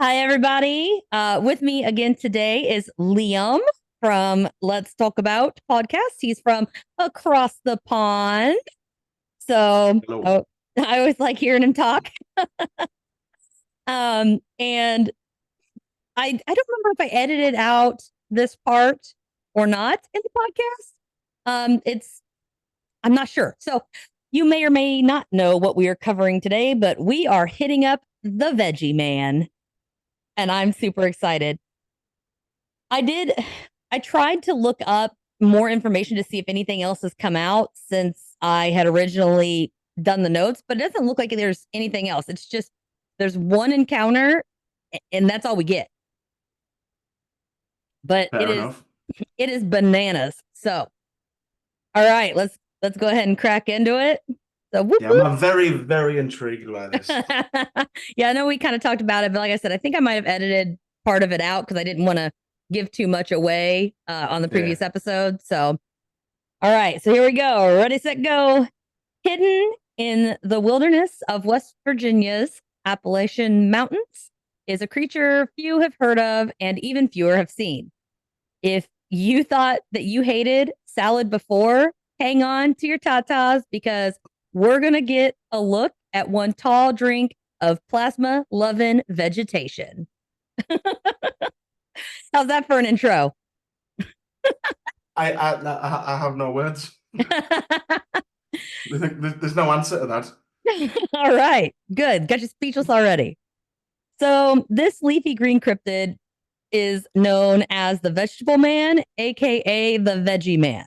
Hi, everybody. With me again today is Liam from Let's Talk About podcast. He's from across the pond. So Hello. oh, I always like hearing him talk. And I don't remember if I edited out this part or not in the podcast. I'm not sure. So you may or may not know what we are covering today, but we are hitting up the Veggie Man, and I'm super excited. I did. I tried to look up more information to see if anything else has come out since I had originally done the notes, but it doesn't look like there's anything else. It's just there's one encounter, and that's all we get. But Fair enough. it is bananas. So, all right, let's go ahead and crack into it. So, whoop, Yeah, whoop. I'm very, very intrigued by this. Yeah, I know we kind of talked about it, but like I said, I think I might have edited part of it out because I didn't want to give too much away on the Yeah. previous episode. So, all right, so here we go. Ready, set, go. Hidden in the wilderness of West Virginia's Appalachian Mountains is a creature few have heard of and even fewer have seen. If you thought that you hated salad before, hang on to your tatas because we're going to get a look at one tall drink of plasma loving vegetation. How's that for an intro? I have no words. There's no answer to that. All right, good. Got you speechless already. So, this leafy green cryptid is known as the Vegetable Man, aka the Veggie Man.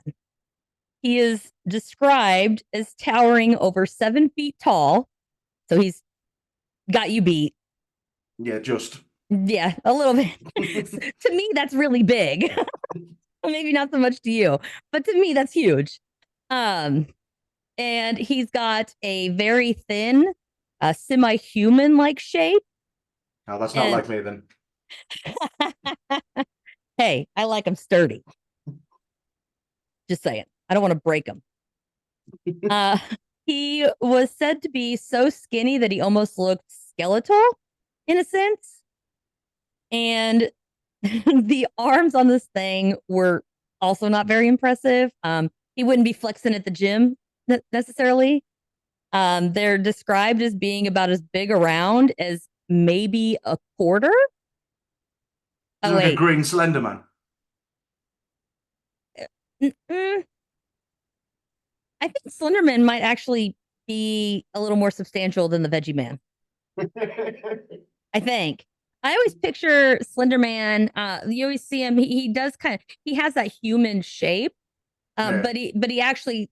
He is described as towering over 7 feet tall. So he's got you beat. Yeah, just. Yeah, a little bit. To me, that's really big. Maybe not so much to you, but to me, that's huge. Um, and he's got a very thin, semi-human like shape. No, that's not And like me then. hey, I like him sturdy. Just saying. I don't want to break him. Uh, he was said to be so skinny that he almost looked skeletal in a sense. And the arms on this thing were also not very impressive. He wouldn't be flexing at the gym necessarily. They're described as being about as big around as maybe a quarter. He's Oh, like a wait. green slender man. Mm-mm. I think Slenderman might actually be a little more substantial than the Veggie Man. I think. I always picture Slender Man. You always see him. He does he has that human shape. Yeah. But he actually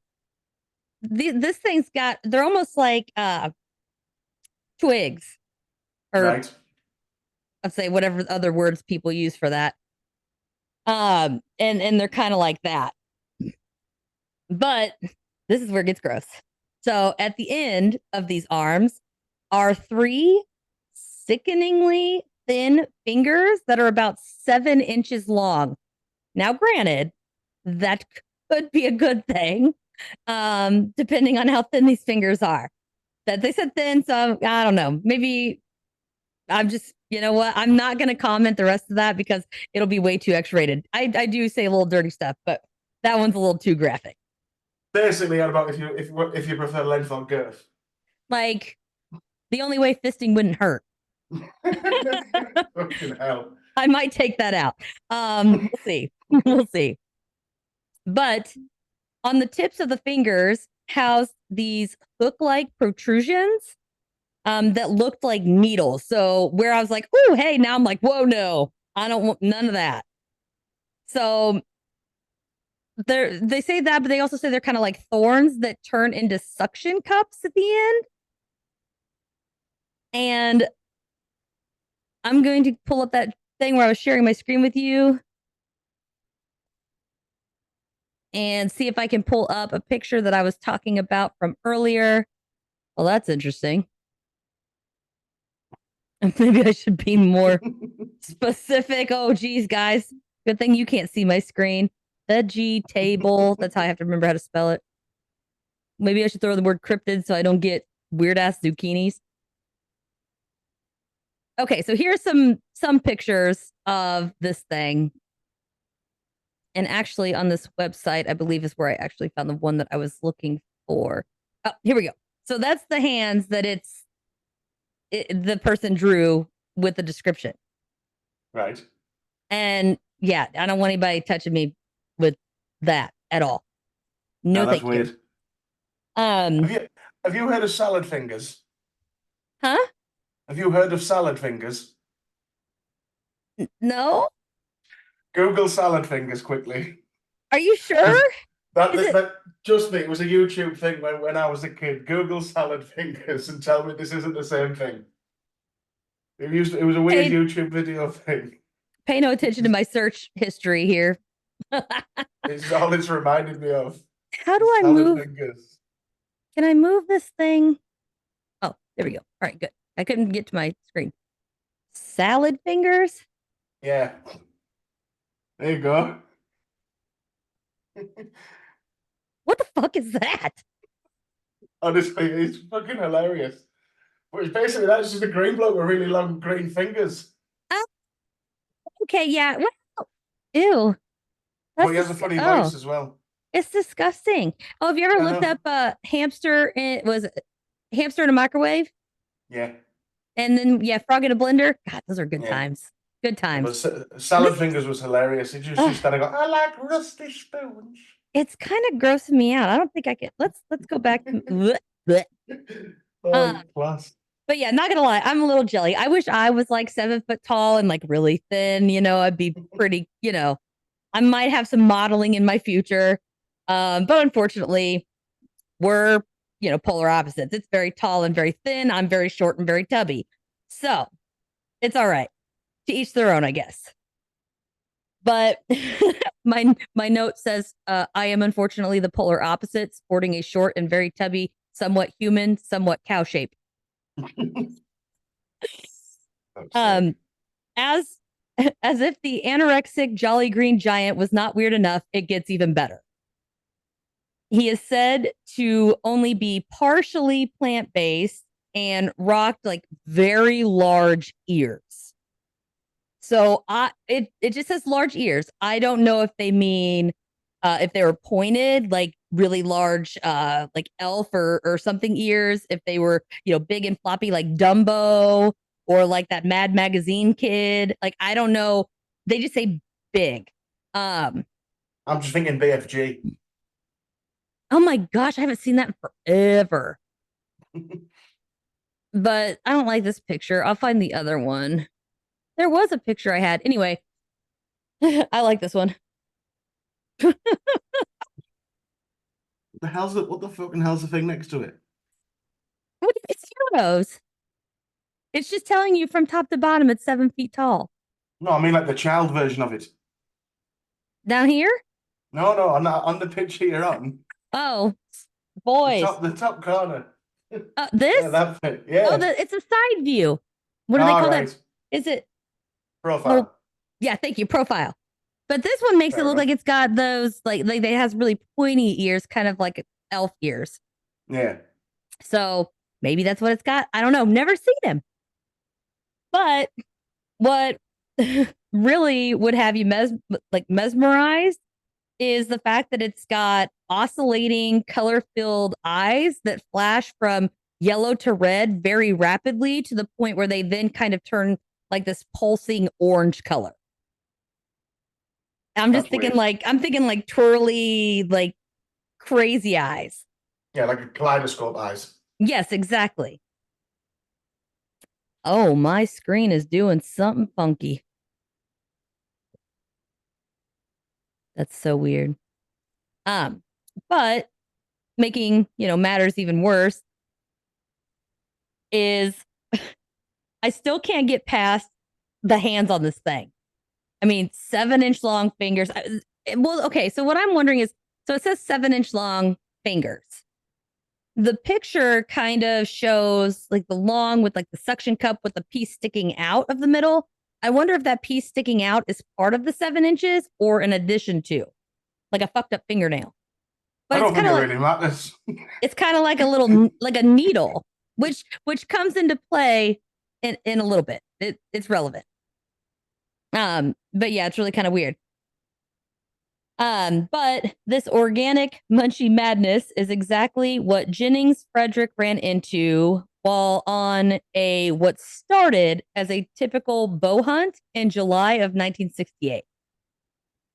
this thing's got they're almost like twigs or Right. I'd say whatever other words people use for that. And they're kind of like that. But this is where it gets gross. So at the end of these arms are three sickeningly thin fingers that are about 7 inches long. Now, granted, that could be a good thing, depending on how thin these fingers are. That they said thin, so I don't know. Maybe I'm just, you know what? I'm not going to comment the rest of that because it'll be way too X-rated. I do say a little dirty stuff, but that one's a little too graphic. Basically, how about if you prefer length or girth? Like the only way fisting wouldn't hurt. Fucking hell. I might take that out. We'll see. We'll see. But on the tips of the fingers house these hook-like protrusions that looked like needles. So where I was like, "Oh, hey," now I'm like, "Whoa, no, I don't want none of that." So they say that, but they also say they're kind of like thorns that turn into suction cups at the end. And I'm going to pull up that thing where I was sharing my screen with you and see if I can pull up a picture that I was talking about from earlier. Well, that's interesting. Maybe I should be more specific. Oh, geez, guys. Good thing you can't see my screen. Veggie table. That's how I have to remember how to spell it. Maybe I should throw the word cryptid so I don't get weird ass zucchinis. Okay, so here's some pictures of this thing. And actually on this website, I believe is where I actually found the one that I was looking for. Oh, here we go. So that's the hands that the person drew with the description. Right. And yeah, I don't want anybody touching me with that at all. No, No, that's thank you. weird. Have you heard of salad fingers? Huh? Have you heard of salad fingers? No? Google salad fingers quickly. Are you sure? That, Is that, it that just me. It was a YouTube thing when I was a kid. Google salad fingers and tell me this isn't the same thing. It was a weird pay YouTube video thing. pay no attention to my search history here? It's all it's reminded me of. How do I Salad move? fingers. Can I move this thing? Oh, there we go. All right, good. I couldn't get to my screen. Salad fingers? Yeah. There you go. What the fuck is that? Honestly, it's fucking hilarious. But it's basically that's just a green bloke with really long green fingers. Oh, okay, yeah. What? Ew. But That's he has a just, funny oh, voice as well. it's disgusting. Oh, have you ever I looked know. up a hamster? It was hamster in a microwave, Yeah. and then yeah, frog in a blender. God, those are good Yeah. times. Good Yeah, but times. salad This fingers was hilarious. He just uh, used to go, I like rusty spoons. it's kind of grossing me out. I don't think I can. Let's go back. Blech, blech. Uh, Oh, class. but yeah, not gonna lie, I'm a little jelly. I wish I was like 7 foot tall and like really thin. I'd be pretty. I might have some modeling in my future. But unfortunately, we're polar opposites. It's very tall and very thin. I'm very short and very tubby. So it's all right. To each their own, I guess. But my note says I am unfortunately the polar opposite, sporting a short and very tubby, somewhat human, somewhat cow shape. Um, as as if the anorexic jolly green giant was not weird enough, it gets even better. He is said to only be partially plant based and rocked like very large ears. So it just says large ears. I don't know if they mean if they were pointed, like really large like elf or something ears, if they were, big and floppy like Dumbo or like that Mad Magazine kid. Like I don't know. They just say big. I'm just thinking BFG. Oh my gosh, I haven't seen that in forever. But I don't like this picture. I'll find the other one. There was a picture I had. Anyway, I like this one. What the fucking hell's the thing next to it? It's photos. It's just telling you from top to bottom it's 7 feet tall. No, I mean like the child version of it. Down here? No, on the picture you're on. Oh, boys. The top corner. This? Yeah, that bit. Oh, Yeah. it's a side view. What do they call that? Is it Profile? Oh, yeah, thank you. Profile. But this one makes Fair it look enough. like it's got those like it has really pointy ears, kind of like elf ears. Yeah. So maybe that's what it's got. I don't know. Never seen him. But what really would have you mesmerized is the fact that it's got oscillating color-filled eyes that flash from yellow to red very rapidly to the point where they then kind of turn like this pulsing orange color. I'm just thinking weird. I'm thinking like twirly, like crazy eyes. Yeah, like a kaleidoscope eyes. Yes, exactly. Oh, my screen is doing something funky. That's so weird. But making, matters even worse is I still can't get past the hands on this thing. I mean, 7-inch long fingers. Well, okay. So what I'm wondering is, so it says 7-inch long fingers. The picture kind of shows like the long with like the suction cup with the piece sticking out of the middle. I wonder if that piece sticking out is part of the 7 inches or in addition to, like a fucked up fingernail. But I don't it's think kind it of really matters. it's kind of like a little like a needle, which comes into play in a little bit. It's relevant. But yeah, it's really kind of weird. But this organic munchy madness is exactly what Jennings Frederick ran into while on what started as a typical bow hunt in July of 1968.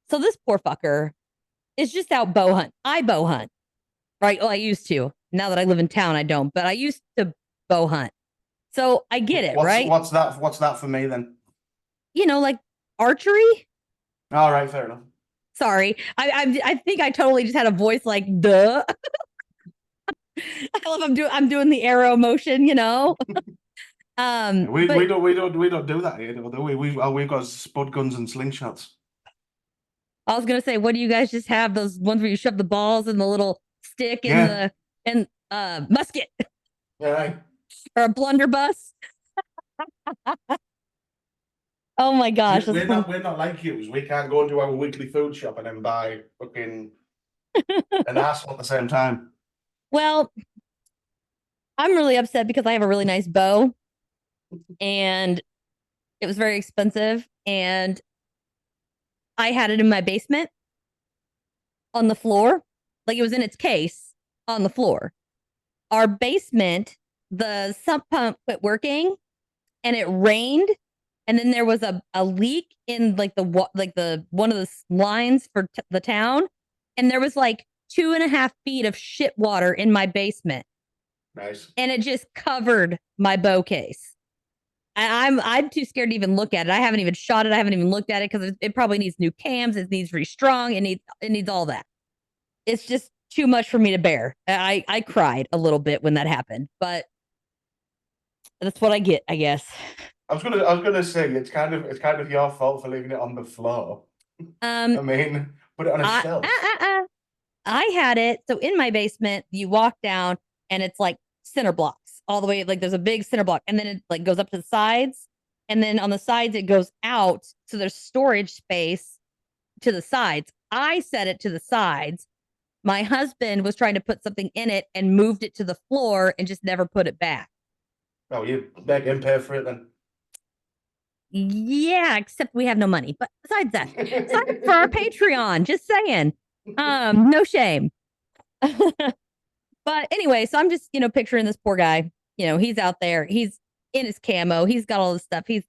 So this poor fucker is just out bow hunt. I bow hunt, right? Well, I used to. Now that I live in town, I don't, but I used to bow hunt. So I get it, right? What's that for me then? Like archery. All right, fair enough. Sorry, I think I totally just had a voice like duh. I love I'm doing the arrow motion, We but don't do that here, do we? We've got spud guns and slingshots. I was gonna say, what do you guys just have? Those ones where you shove the balls in the little stick in Yeah. the musket Yeah. or a blunderbuss. Oh my gosh, We're not like you. We can't go and do our weekly food shop and then buy fucking an asshole at the same time. Well, I'm really upset because I have a really nice bow and it was very expensive and I had it in my basement on the floor. Like it was in its case on the floor. Our basement, the sump pump quit working and it rained. And then there was a leak in like the one of the lines for the town. And there was like 2.5 feet of shit water in my basement. Nice. And it just covered my bow case. And I'm too scared to even look at it. I haven't even shot it. I haven't even looked at it because it probably needs new cams. It needs restrung. It needs all that. It's just too much for me to bear. I cried a little bit when that happened, but that's what I get, I guess. I was gonna say it's kind of your fault for leaving it on the floor. I mean, put it on a shelf. I had it. So in my basement, you walk down and it's like center blocks all the way. Like there's a big center block and then it like goes up to the sides. And then on the sides, it goes out. So there's storage space to the sides. I set it to the sides. My husband was trying to put something in it and moved it to the floor and just never put it back. Oh, you make him pay for it then. Yeah, except we have no money. But besides that, sign up for our Patreon. Just saying. No shame. But anyway, so I'm just, picturing this poor guy. He's out there. He's in his camo. He's got all this stuff. He's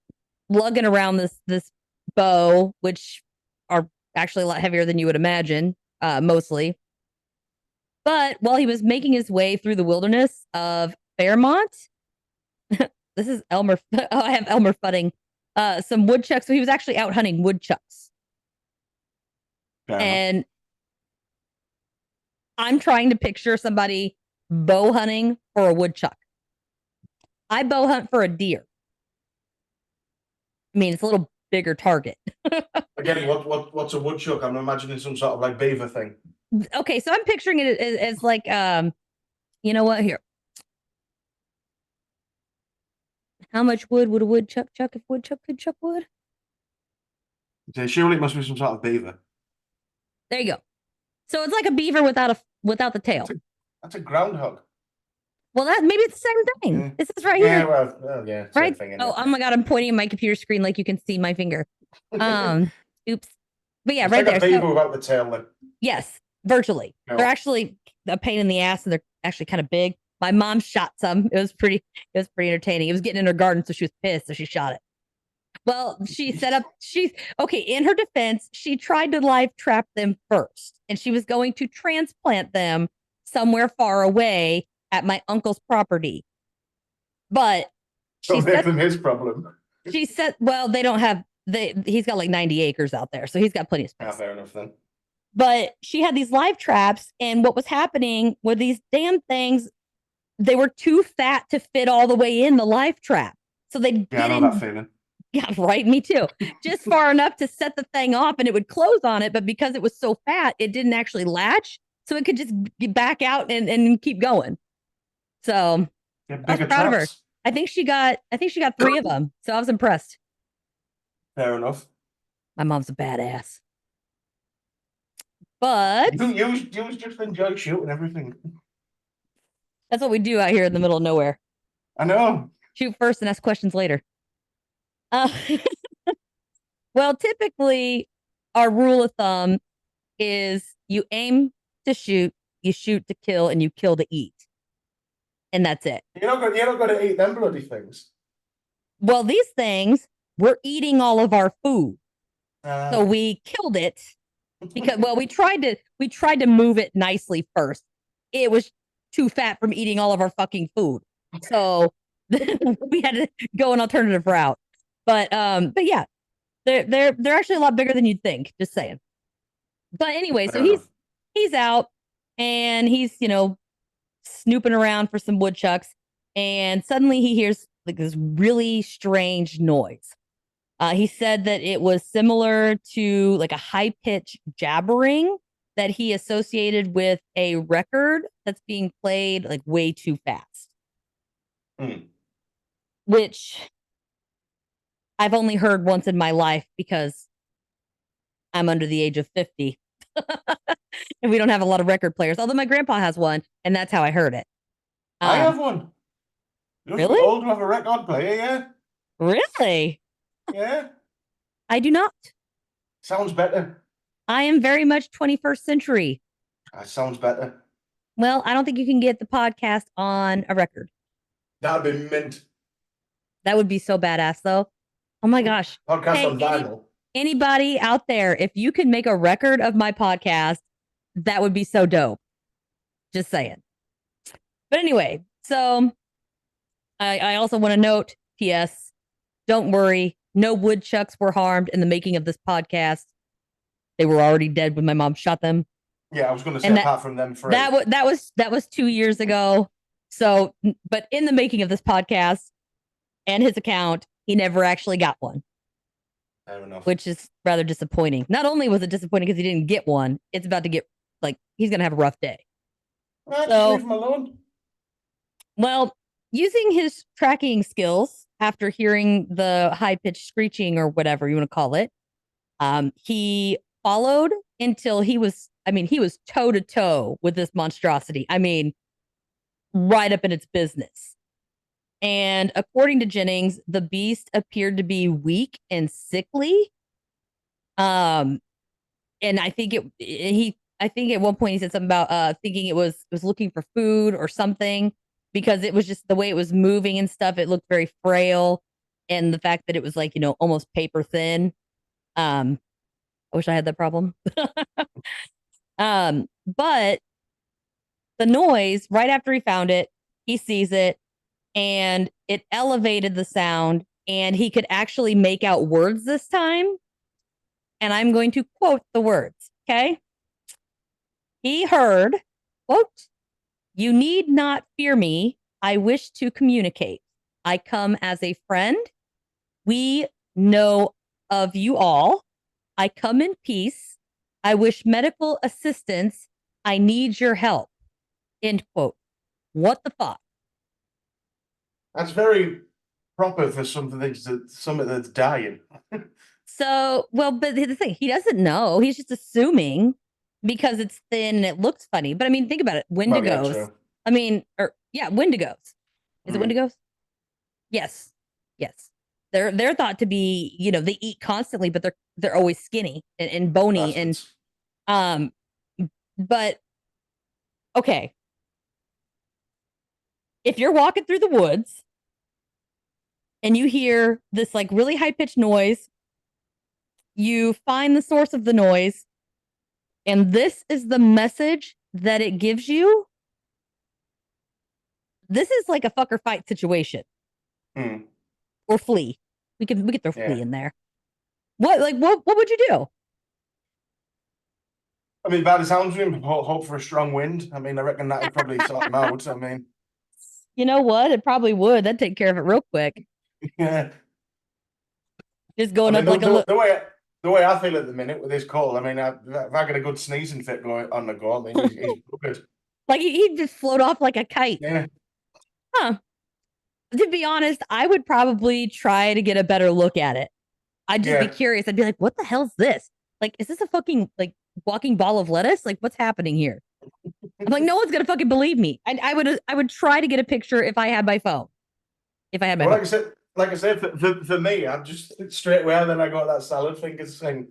lugging around this bow, which are actually a lot heavier than you would imagine, mostly. But while he was making his way through the wilderness of Fairmont, this is Elmer. Oh, I have Elmer Fudding. Some woodchucks. So he was actually out hunting woodchucks. And I'm trying to picture somebody bow hunting for a woodchuck. I bow hunt for a deer. I mean, it's a little bigger target. Again, what's a woodchuck? I'm imagining some sort of like beaver thing. Okay, so I'm picturing it as like, you know what? Here. How much wood would a woodchuck chuck if woodchuck could chuck wood? So surely it must be some sort of beaver. There you go. So it's like a beaver without the tail. That's a groundhog. Well, maybe it's the same thing. Yeah. This is right here. Yeah, well, yeah, same right? thing. Oh my god, I'm pointing at my computer screen like you can see my finger. Oops. But yeah, it's right like there. A beaver without the tail. Then. Yes, virtually. No. They're actually a pain in the ass, and they're actually kind of big. My mom shot some. It was pretty entertaining. It was getting in her garden, so she was pissed, so she shot it. Well, she set up. Okay. In her defense, she tried to live trap them first, and she was going to transplant them somewhere far away at my uncle's property. But don't make them his problem. She said, "Well, they don't have. He's got like 90 acres out there, so he's got plenty of space." Fair enough then. But she had these live traps, and what was happening were these damn things. They were too fat to fit all the way in the live trap, so they'd get in. That feeling. Yeah, right. Me too. Just far enough to set the thing off, and it would close on it. But because it was so fat, it didn't actually latch, so it could just get back out and keep going. So I was proud of her. I think she got 3 of them, so I was impressed. Fair enough. My mom's a badass. But you just enjoy shooting everything. That's what we do out here in the middle of nowhere. I know. Shoot first and ask questions later. Uh, well, typically, our rule of thumb is you aim to shoot, you shoot to kill, and you kill to eat. And that's it. You're not going to eat them bloody things. Well, these things, we're eating all of our food. So we killed it because we tried to move it nicely first. It was too fat from eating all of our fucking food. So we had to go an alternative route. But yeah, they're actually a lot bigger than you'd think, just saying. But anyway, so he's out and he's, snooping around for some woodchucks, and suddenly he hears like this really strange noise. He said that it was similar to like a high pitch jabbering that he associated with a record that's being played like way too fast. Which I've only heard once in my life because I'm under the age of 50. And we don't have a lot of record players, although my grandpa has one, and that's how I heard it. I have one. You're really? too old to have a record player, yeah? Really? Yeah. I do not. Sounds better. I am very much 21st century. That sounds better. Well, I don't think you can get the podcast on a record. That would be mint. That would be so badass, though. Oh my gosh. Podcast on vinyl. Anybody out there, if you can make a record of my podcast, that would be so dope. Just saying. But anyway, so I also want to note, P.S., don't worry, no woodchucks were harmed in the making of this podcast. They were already dead when my mom shot them. Yeah, I was going to say, apart from them, that was 2 years ago. So, but in the making of this podcast and his account, he never actually got one. Fair enough. Which is rather disappointing. Not only was it disappointing because he didn't get one, it's about to get he's going to have a rough day. Well, so, leave him alone. Well, using his tracking skills after hearing the high-pitched screeching or whatever you want to call it, he followed until he was toe to toe with this monstrosity. I mean, right up in its business. And according to Jennings, the beast appeared to be weak and sickly. And I think I think at one point he said something about thinking it was looking for food or something, because it was just the way it was moving and stuff. It looked very frail, and the fact that it was like, almost paper thin. I wish I had that problem. But the noise right after he found it, he sees it, and it elevated the sound, and he could actually make out words this time. And I'm going to quote the words, okay? He heard, quote, "You need not fear me. I wish to communicate. I come as a friend. We know of you all. I come in peace. I wish medical assistance. I need your help." End quote. What the fuck? That's very proper for something that's dying. So, well, but the thing, he doesn't know. He's just assuming because it's thin and it looks funny. But I mean, think about it. Wendigos. Well, yeah, Wendigos. Is it Wendigos? Yes. Yes. They're thought to be, they eat constantly, but they're always skinny and bony. Bastards. And but okay. If you're walking through the woods and you hear this like really high-pitched noise, you find the source of the noise, and this is the message that it gives you. This is like a fuck or fight situation. Or flee. We could throw flee in there. What would you do? I mean, by the sounds of him, hope for a strong wind. I mean, I reckon that would probably sort him out. I mean, you know what? It probably would. That'd take care of it real quick. Yeah. Just going up like the way I feel at the minute with this call, I mean, if I get a good sneezing fit going on the go, I mean, he's good. Like he'd just float off like a kite. Yeah. Huh. To be honest, I would probably try to get a better look at it. I'd just be curious. I'd be like, what the hell's this? Like, is this a fucking like walking ball of lettuce? Like, what's happening here? I'm like, no one's gonna fucking believe me. I would try to get a picture if I had my phone. if I had my Well, hook. like I said, for me, I'm just straight away. Then I got that salad fingers thing.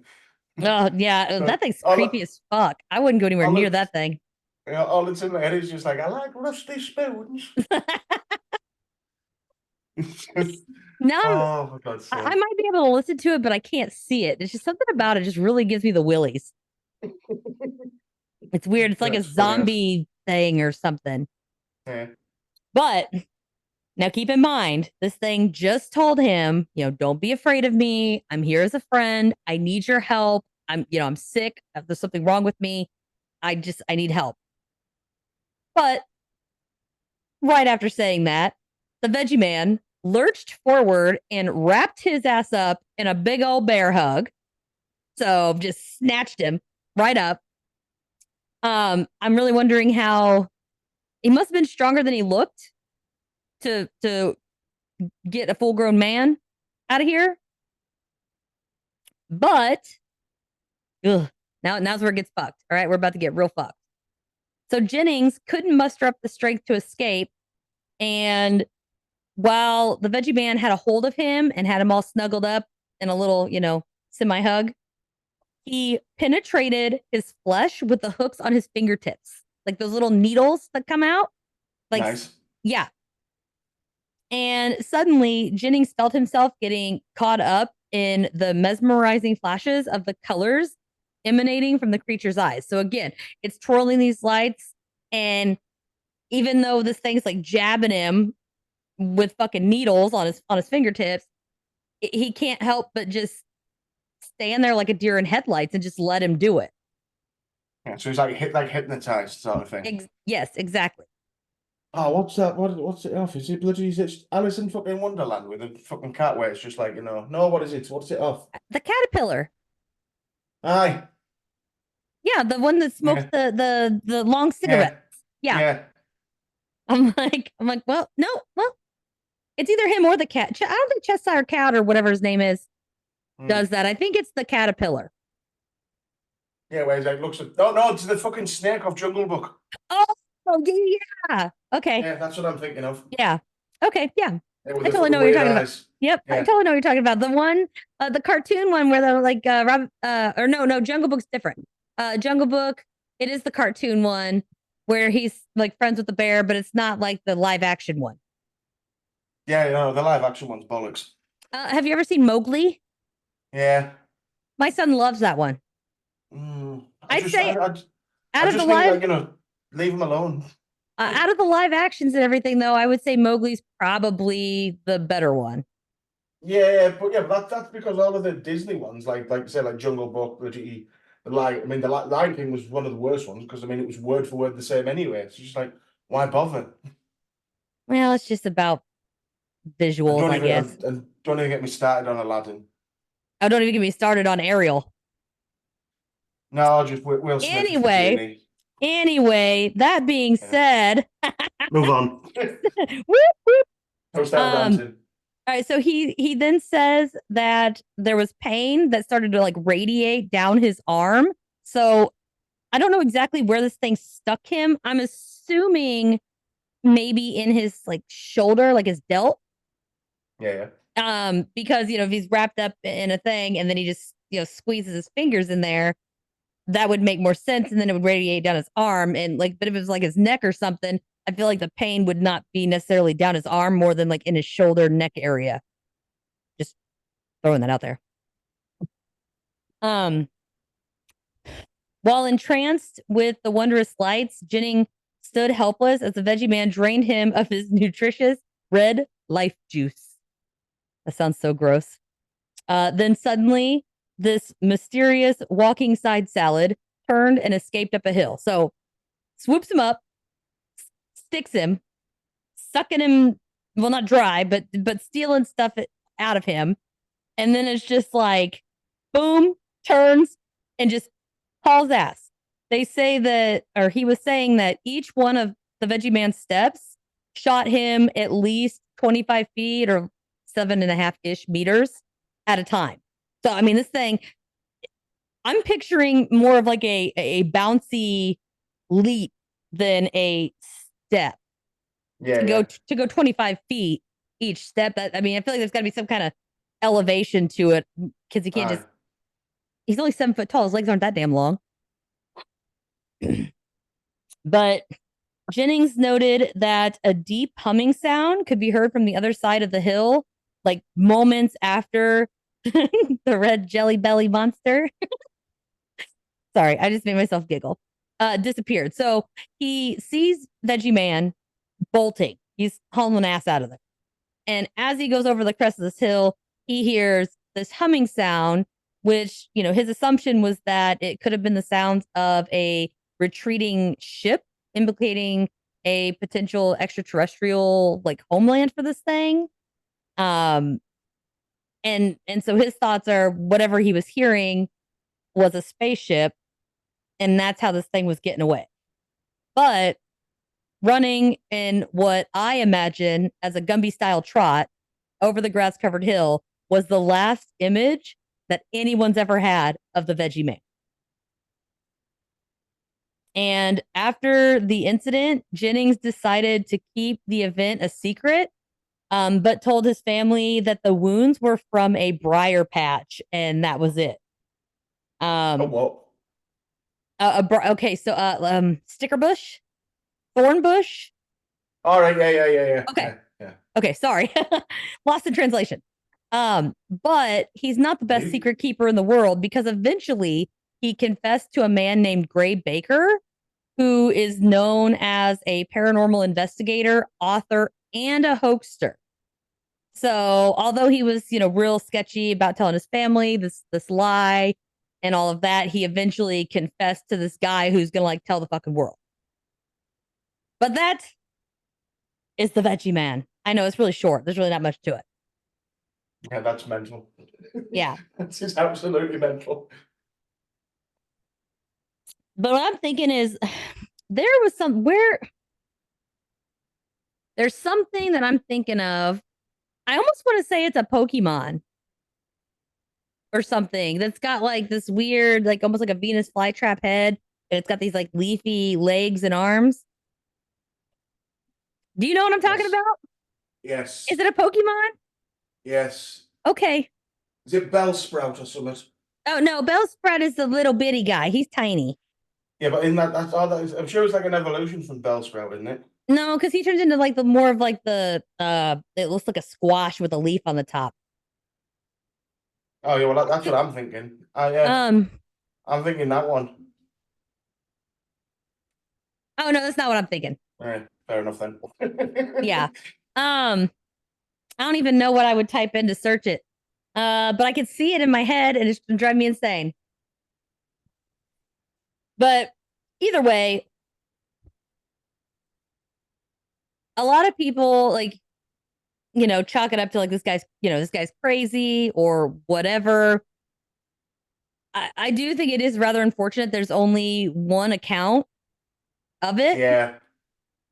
Oh yeah, So that thing's all, creepy as fuck. I wouldn't go anywhere all near it's that thing. all it's in my head is just like I like rusty spoons. Now Oh, for God's I sake! might be able to listen to it, but I can't see it. It's just something about it just really gives me the willies. It's weird. It's like a That's funny. zombie thing or something. Yeah. But now keep in mind, this thing just told him, don't be afraid of me. I'm here as a friend. I need your help. I'm sick. There's something wrong with me. I need help. But right after saying that, the veggie man lurched forward and wrapped his ass up in a big old bear hug. So just snatched him right up. I'm really wondering how he must have been stronger than he looked to get a full grown man out of here. But now's where it gets fucked. All right, we're about to get real fucked. So Jennings couldn't muster up the strength to escape, and while the veggie man had a hold of him and had him all snuggled up in a little, semi hug, he penetrated his flesh with the hooks on his fingertips, like those little needles that come out. Like, Nice. yeah. And suddenly, Jennings felt himself getting caught up in the mesmerizing flashes of the colors emanating from the creature's eyes. So again, it's twirling these lights, and even though this thing's like jabbing him with fucking needles on his fingertips, he can't help but just stand there like a deer in headlights and just let him do it. Yeah, so he's like hypnotized sort of thing. Yes, exactly. Oh, what's that? What's it off? Is it bloody? Is it Alice in fucking Wonderland with a fucking cat where it's just like, no, what is it? What's it off? The caterpillar. Aye. Yeah, the one that smokes Yeah. the long cigarettes. Yeah. Yeah. Yeah. Well, no, well, it's either him or the cat. I don't think Cheshire Cat or whatever his name is does that. I think it's the caterpillar. Yeah, where he's like looks at no, it's the fucking snake off Jungle Book. Oh, yeah. Okay. Yeah, that's what I'm thinking of. Yeah. Okay. Yeah. Yeah, I totally know what you're talking about. Yep. Yeah. I totally know what you're talking about. The one, the cartoon one where they're like, or no, Jungle Book's different. Jungle Book, it is the cartoon one where he's like friends with the bear, but it's not like the live action one. Yeah, the live action one's bollocks. Have you ever seen Mowgli? Yeah. My son loves that one. I'd say I just think like, leave him alone. Out of the live actions and everything, though, I would say Mowgli's probably the better one. Yeah, but that's because all of the Disney ones, like say, like Jungle Book, the Lion King was one of the worst ones because it was word for word the same anyway. It's just like, why bother? Well, it's just about visuals, I guess. And don't even get me started on Aladdin. Oh, don't even get me started on Ariel. No, just Will Smith. Anyway, that being said, move on. whoop, whoop. Ranting. All right, so he then says that there was pain that started to like radiate down his arm. So I don't know exactly where this thing stuck him. I'm assuming maybe in his like shoulder, like his delt. Yeah. Because if he's wrapped up in a thing and then he just squeezes his fingers in there, that would make more sense, and then it would radiate down his arm. And like, but if it was like his neck or something, I feel like the pain would not be necessarily down his arm, more than like in his shoulder neck area. Just throwing that out there. While entranced with the wondrous lights, Jennings stood helpless as the veggie man drained him of his nutritious red life juice. That sounds so gross. Then suddenly, this mysterious walking side salad turned and escaped up a hill. So swoops him up, sticks him, sucking him, well, not dry, but stealing stuff out of him. And then it's just like, boom, turns and just hauls ass. They say that, or he was saying that each one of the veggie man's steps shot him at least 25 feet or 7.5-ish meters at a time. So, I mean, this thing, I'm picturing more of like a bouncy leap than a step. Yeah. To go 25 feet, each step. That I mean, I feel like there's got to be some kind of elevation to it because he can't Aye. just. He's only 7 foot tall. His legs aren't that damn long. But Jennings noted that a deep humming sound could be heard from the other side of the hill, like moments after the red jelly belly monster. Sorry, I just made myself giggle. Disappeared. So he sees VeggieMan bolting. He's hauling ass out of there. And as he goes over the crest of this hill, he hears this humming sound, which, his assumption was that it could have been the sounds of a retreating ship, implicating a potential extraterrestrial like homeland for this thing. And so his thoughts are whatever he was hearing was a spaceship, and that's how this thing was getting away. But running in what I imagine as a Gumby style trot over the grass covered hill was the last image that anyone's ever had of the VeggieMan. And after the incident, Jennings decided to keep the event a secret, but told his family that the wounds were from a briar patch, and that was it. Oh, what? Okay, so sticker bush, thorn bush. All right, yeah. Okay, Yeah. okay, sorry, lost in translation. But he's not the best Maybe. secret keeper in the world because eventually he confessed to a man named Gray Baker, who is known as a paranormal investigator, author, and a hoaxer. So although he was, real sketchy about telling his family this lie and all of that, he eventually confessed to this guy who's gonna like tell the fucking world. But that is the VeggieMan. I know it's really short. There's really not much to it. Yeah, that's mental. Yeah. That's just absolutely mental. But what I'm thinking is there's something that I'm thinking of. I almost want to say it's a Pokemon or something that's got like this weird, like almost like a Venus flytrap head, and it's got these like leafy legs and arms. Do you know what I'm talking Yes. about? Yes. Is it a Pokemon? Yes. Okay. Is it Bellsprout or something? Oh no, Bellsprout is the little bitty guy. He's tiny. Yeah, but in that's all that is, I'm sure it's like an evolution from Bellsprout, isn't it? No, because he turns into like the more of like the it looks like a squash with a leaf on the top. Oh yeah, well that's what I'm thinking. Yeah, Um. I'm thinking that one. Oh no, that's not what I'm thinking. Right, fair enough then. Yeah. Um. I don't even know what I would type in to search it. But I can see it in my head, and it's driving me insane. But either way, a lot of people like chalk it up to like this guy's crazy or whatever. I do think it is rather unfortunate there's only one account of it. Yeah.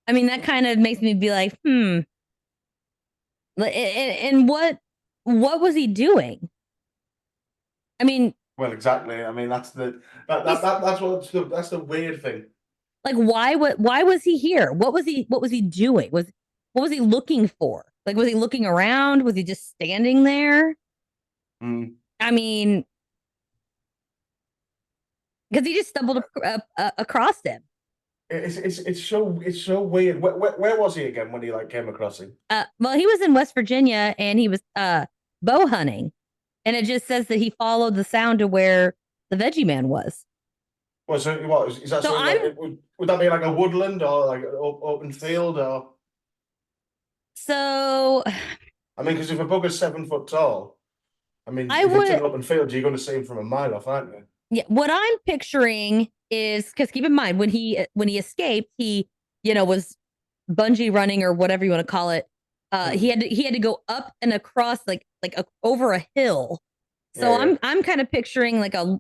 I mean, that kind of makes me be like, and what was he doing? I mean, Well, exactly. I mean, that's that's the weird thing. like why was he here? What was he doing? What was he looking for? Like, was he looking around? Was he just standing there? Mm. I mean, because he just stumbled across him. It's so weird. Where was he again when he like came across him? Well, he was in West Virginia and he was bow hunting, and it just says that he followed the sound to where the VeggieMan was. Well, so what is that? So Something like, would that be like a woodland or like an open field or? so I mean, because if a bug is 7 foot tall, I mean, I if it's an would open field, you're going to see him from a mile off, aren't you? yeah. What I'm picturing is because keep in mind when he escaped, he was bungee running or whatever you want to call it. He had to go up and across over a hill. So Yeah, I'm kind of picturing like a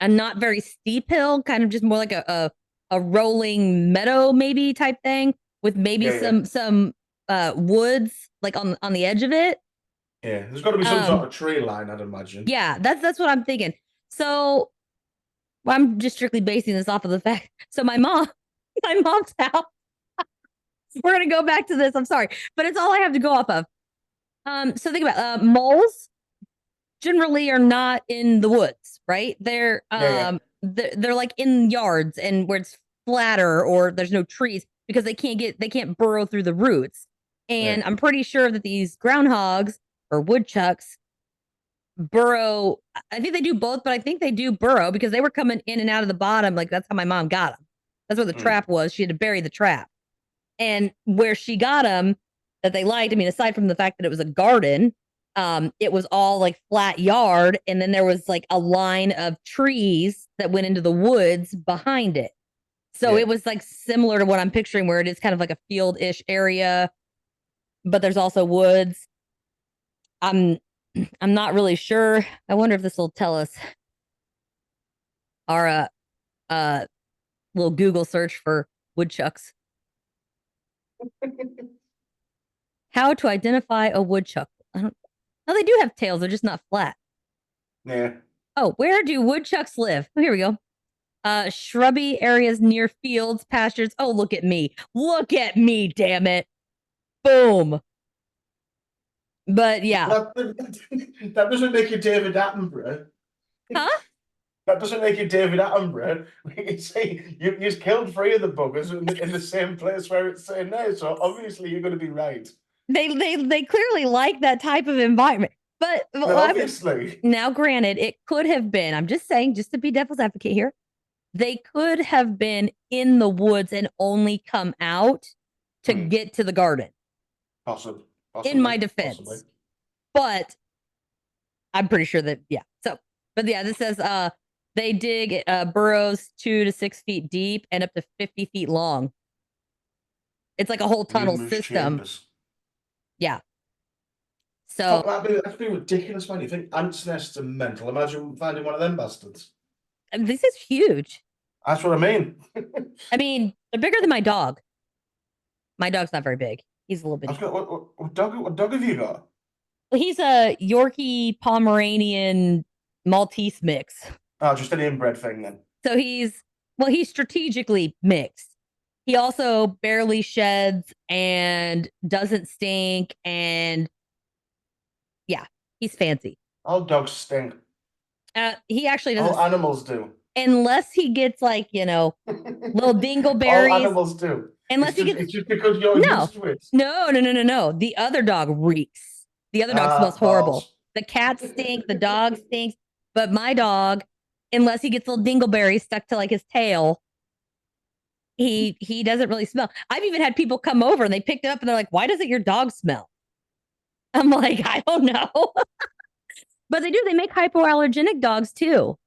not very steep hill, kind of just more like a rolling meadow maybe type thing with maybe yeah. some woods like on the edge of it. Yeah, there's got to be some sort of tree line, I'd imagine. Yeah, that's what I'm thinking. So I'm just strictly basing this off of the fact. So my mom's house. We're gonna go back to this. I'm sorry, but it's all I have to go off of. So think about moles generally are not in the woods, right? Yeah, They're like in yards and where it's flatter or there's no trees because they can't burrow through the roots. yeah, And I'm pretty sure that these groundhogs or woodchucks burrow. I think they do both, but I think they do burrow because they were coming in and out of the bottom. Like that's how my mom got them. That's where the yeah. trap was. She had to bury the trap. And where she got them that they liked, I mean, aside from the fact that it was a garden, it was all like flat yard. And then there was like a line of trees that went into the woods behind it. So Yeah. it was like similar to what I'm picturing, where it is kind of like a field-ish area, but there's also woods. I'm I'm not really sure. I wonder if this will tell us our uh little Google search for woodchucks. How to identify a woodchuck. I don't No, they do have tails, they're just not flat. Yeah. Oh, where do woodchucks live? Oh, here we go. Shrubby areas near fields, pastures. Oh, look at me. Look at me, damn it. Boom. But yeah. That doesn't make you David Attenborough. Huh? That doesn't make you David Attenborough. You see, you killed three of the buggers in the same place where it's saying now. So obviously you're going to be right. They clearly like that type of environment. But Well, obviously. now, granted, it could have been, I'm just saying, just to be devil's advocate here, they could have been in the woods and only come out to get to the garden, Possibly. in my Possibly. defense. But I'm pretty sure that, yeah. So, but yeah, this says they dig burrows 2 to 6 feet deep and up to 50 feet long. It's like a whole tunnel Numerous system. chambers. Yeah. So That'd be ridiculous, man. You think ants' nests are mental? Imagine finding one of them bastards. this is huge. That's what I mean. I mean, they're bigger than my dog. My dog's not very big. He's a little bitty. What dog have you got? Well, he's a Yorkie Pomeranian Maltese mix. Oh, just an inbred thing then. So he's strategically mixed. He also barely sheds and doesn't stink. And yeah, he's fancy. All dogs stink. He actually All doesn't, animals do. unless he gets like, little All dingleberries. animals do. Unless he gets, It's just because you're no, used to it. no. The other dog reeks. The other dog smells horrible. Balls. The cat stink, the dog stinks, but my dog, unless he gets little dingleberries stuck to like his tail, he doesn't really smell. I've even had people come over and they picked it up and they're like, "Why doesn't your dog smell?" I'm like, I don't know. But they do. They make hypoallergenic dogs too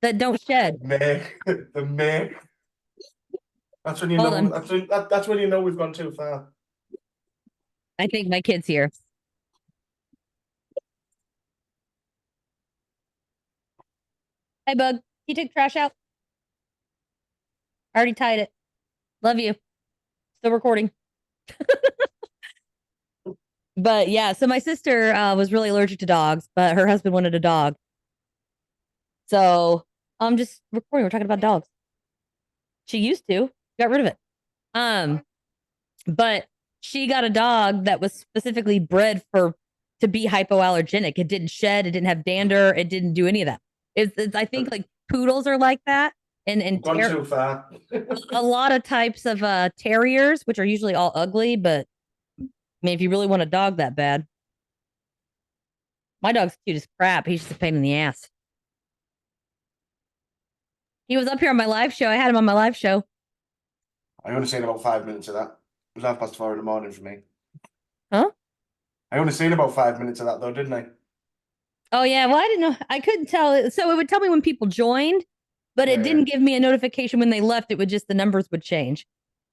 that don't shed. The meh. That's when you Hold know. on. That's when you know we've gone too far. I think my kid's here. Hey, Bug. You took trash out? I already tied it. Love you. Still recording. But yeah, so my sister was really allergic to dogs, but her husband wanted a dog. So I'm just recording. We're talking about dogs. She used to, got rid of it. But she got a dog that was specifically bred to be hypoallergenic. It didn't shed, it didn't have dander, it didn't do any of that. It's I think like poodles are like that. And Gone too far. a lot of types of terriers, which are usually all ugly, but I mean, if you really want a dog that bad. My dog's cute as crap. He's just a pain in the ass. He was up here on my live show. I had him on my live show. I only seen about 5 minutes of that. It was 4:30 in the morning for me. Huh? I only seen about 5 minutes of that though, didn't I? Oh yeah. Well, I didn't know. I couldn't tell. So it would tell me when people joined, but it didn't give me a notification when they left. It would just the numbers would change.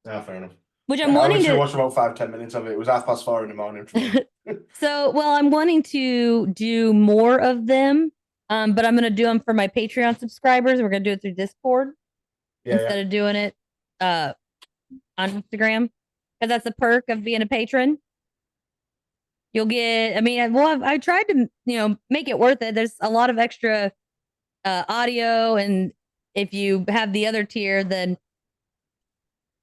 Yeah, fair enough. Which I'm I wanting only to watched about 5-10 minutes of it. It was 4:30 in the morning for me. So, well, I'm wanting to do more of them, but I'm going to do them for my Patreon subscribers. We're going to do it through Discord instead of doing it on Instagram, because that's a perk of being a patron. You'll get, I mean, well, I tried to, make it worth it. There's a lot of extra audio, and if you have the other tier, then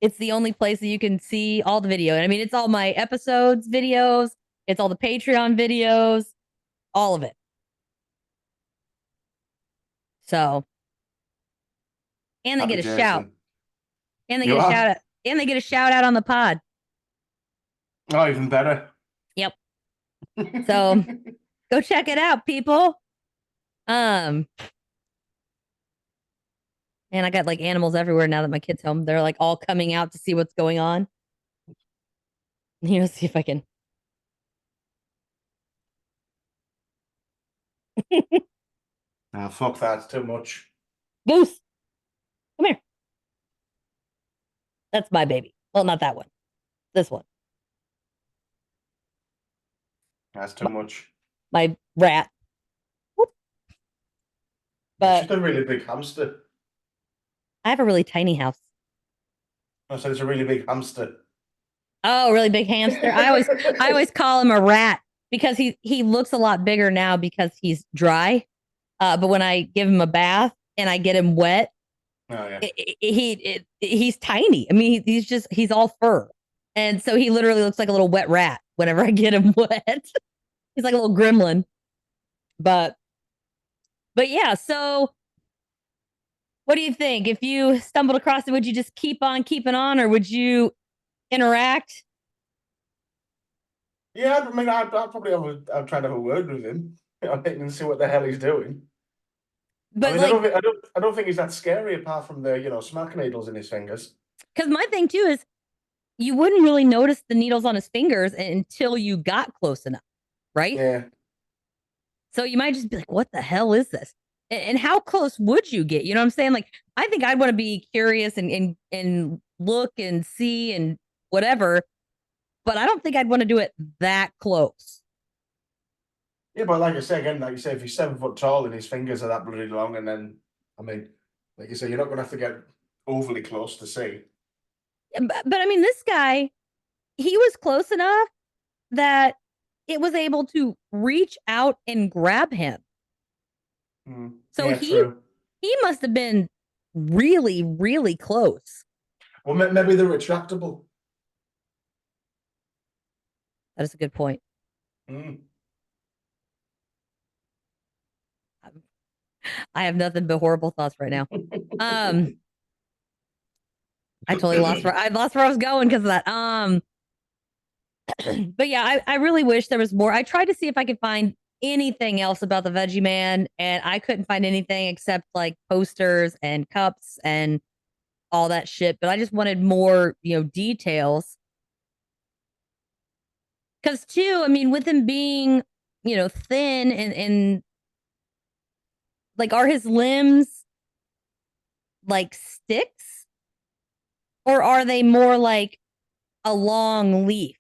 It's the only place that you can see all the video. And I mean, it's all my episodes, videos, it's all the Patreon videos, all of it. So, and they Happy get a days shout. then. And they You get a are? shout out. And they get a shout out on the pod. Oh, even better. Yep. So go check it out, people. Um, and I got like animals everywhere now that my kid's home. They're like all coming out to see what's going on. See if I can. Nah, fuck that. It's too much. Goose, come here. That's my baby. Well, not that one. This one. That's too My, much. my rat. Whoop. It's But just a really big hamster. I have a really tiny house. I said it's a really big hamster. Oh, really big hamster. I always call him a rat because he looks a lot bigger now because he's dry. But when I give him a bath and I get him wet, Oh yeah. he's tiny. I mean, he's all fur, and so he literally looks like a little wet rat whenever I get him wet. He's like a little gremlin. But yeah. So what do you think? If you stumbled across it, would you just keep on keeping on, or would you interact? Yeah, I mean, I'd probably I'd try to have a word with him. And see what the hell he's doing. I But mean, like, I don't think he's that scary apart from the, smack needles in his fingers. because my thing too is you wouldn't really notice the needles on his fingers until you got close enough, right? Yeah. So you might just be like, what the hell is this? And how close would you get? You know what I'm saying? Like, I think I'd want to be curious and look and see and whatever, but I don't think I'd want to do it that close. Yeah, but like I say again, like you say, if he's 7 foot tall and his fingers are that bloody long, and then I mean, like you say, you're not gonna have to get overly close to see. But I mean, this guy, he was close enough that it was able to reach out and grab him. So Yeah, true. he must have been really, really close. Well, maybe they're retractable. That is a good point. Mm. I have nothing but horrible thoughts right now. I totally I lost where I was going because of that. But yeah, I really wish there was more. I tried to see if I could find anything else about the Veggie Man, and I couldn't find anything except like posters and cups and all that shit. But I just wanted more, details. Because too, I mean, with him being, thin and like, are his limbs like sticks, or are they more like a long leaf?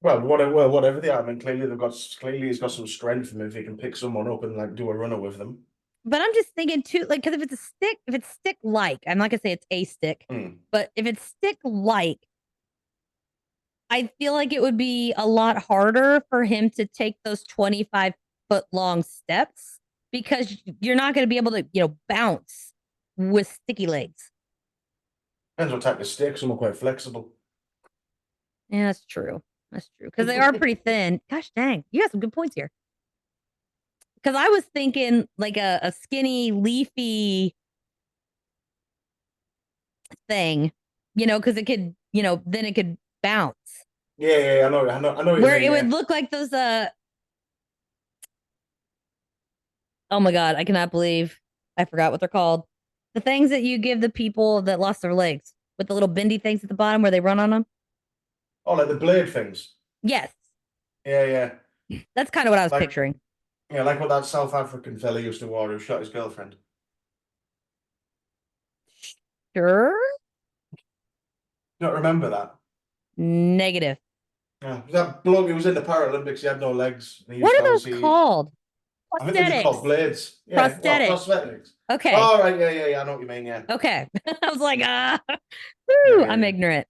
Well, whatever they are, I mean, clearly he's got some strength from if he can pick someone up and like do a runner with them. But I'm just thinking too, like, because if it's stick like, I'm not gonna say it's a stick, but if it's stick like, I feel like it would be a lot harder for him to take those 25-foot long steps because you're not going to be able to, bounce with sticky legs. Depends what type of stick. Some are quite flexible. Yeah, that's true. That's true. Because they are pretty thin. Gosh dang, you got some good points here. Because I was thinking like a skinny, leafy thing, because it could, then it could bounce. Yeah, I know what you Where mean, it would yeah. look like those oh my god, I cannot believe I forgot what they're called. The things that you give the people that lost their legs with the little bendy things at the bottom where they run on them. Oh, like the blade things. Yes, Yeah. that's kind of what I was Like picturing. yeah, like what that South African fella used to wear who shot his girlfriend. Sure. You don't remember that? Negative. Yeah. That bloke who was in the Paralympics, he had no legs. And he used What to are those obviously called? I think they're just called Prosthetics. blades. Yeah, well, Prosthetics. prosthetics. Okay. Oh right, yeah, I know what you mean, yeah. Okay. I was like, Yeah, I'm yeah. ignorant.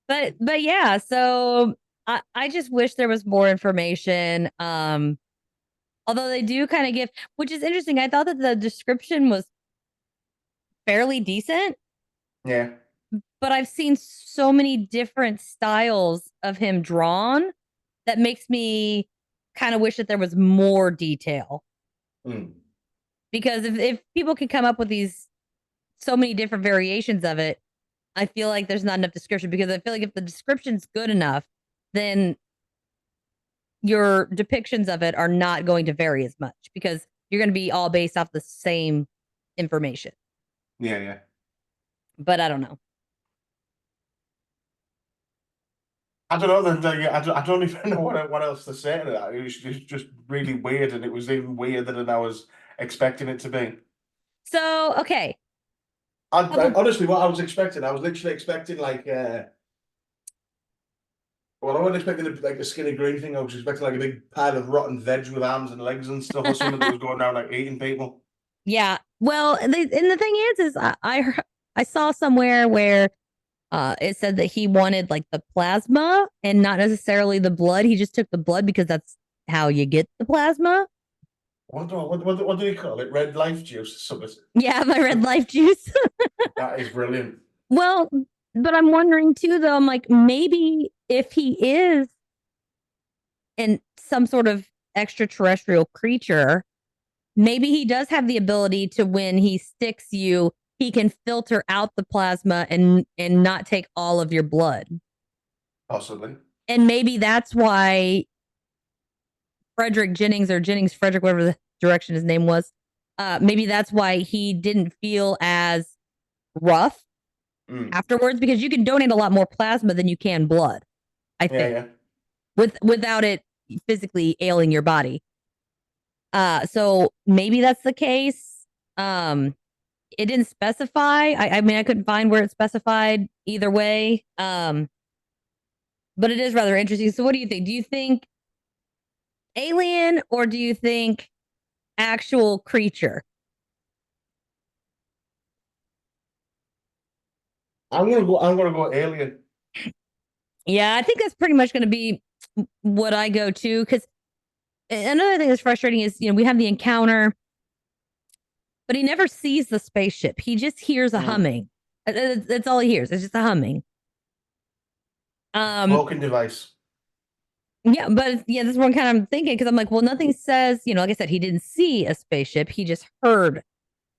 But yeah, so I just wish there was more information. Although they do kind of give, which is interesting. I thought that the description was fairly decent. Yeah. but I've seen so many different styles of him drawn that makes me kind of wish that there was more detail. Mm. Because if people can come up with these so many different variations of it, I feel like there's not enough description, because I feel like if the description's good enough, then your depictions of it are not going to vary as much, because you're going to be all based off the same information. Yeah, yeah. But I don't know. I don't know. I don't even know what else to say to that. It was just really weird, and it was even weirder than I was expecting it to be. So, okay. Honestly, what I was expecting, I was literally expecting like, well, I wasn't expecting like a skinny green thing. I was expecting like a big pile of rotten veg with arms and legs and stuff, or something that was going down like eating people. Yeah. Well, and the thing is I saw somewhere where it said that he wanted like the plasma and not necessarily the blood. He just took the blood because that's how you get the plasma. What do you call it? Red life juice, something. Yeah, my red life juice. That is brilliant. Well, but I'm wondering too, though. I'm like, maybe if he is in some sort of extraterrestrial creature, maybe he does have the ability to, when he sticks you, he can filter out the plasma and not take all of your blood. Possibly. And maybe that's why Frederick Jennings, or Jennings Frederick, whatever the direction his name was, maybe that's why he didn't feel as rough afterwards, because you can donate a lot more plasma than you can blood, I think. Yeah. Without it physically ailing your body. So maybe that's the case. It didn't specify. I mean, I couldn't find where it specified either way. But it is rather interesting. So what do you think? Do you think alien, or do you think actual creature? I'm gonna go alien. Yeah, I think that's pretty much going to be what I go to, because another thing that's frustrating is, we have the encounter, but he never sees the spaceship. He just hears a humming. That's all he hears. It's just a humming. Cloaking device. Yeah, but yeah, this is what I'm kind of thinking, because I'm like, well, nothing says, like I said, he didn't see a spaceship. He just heard.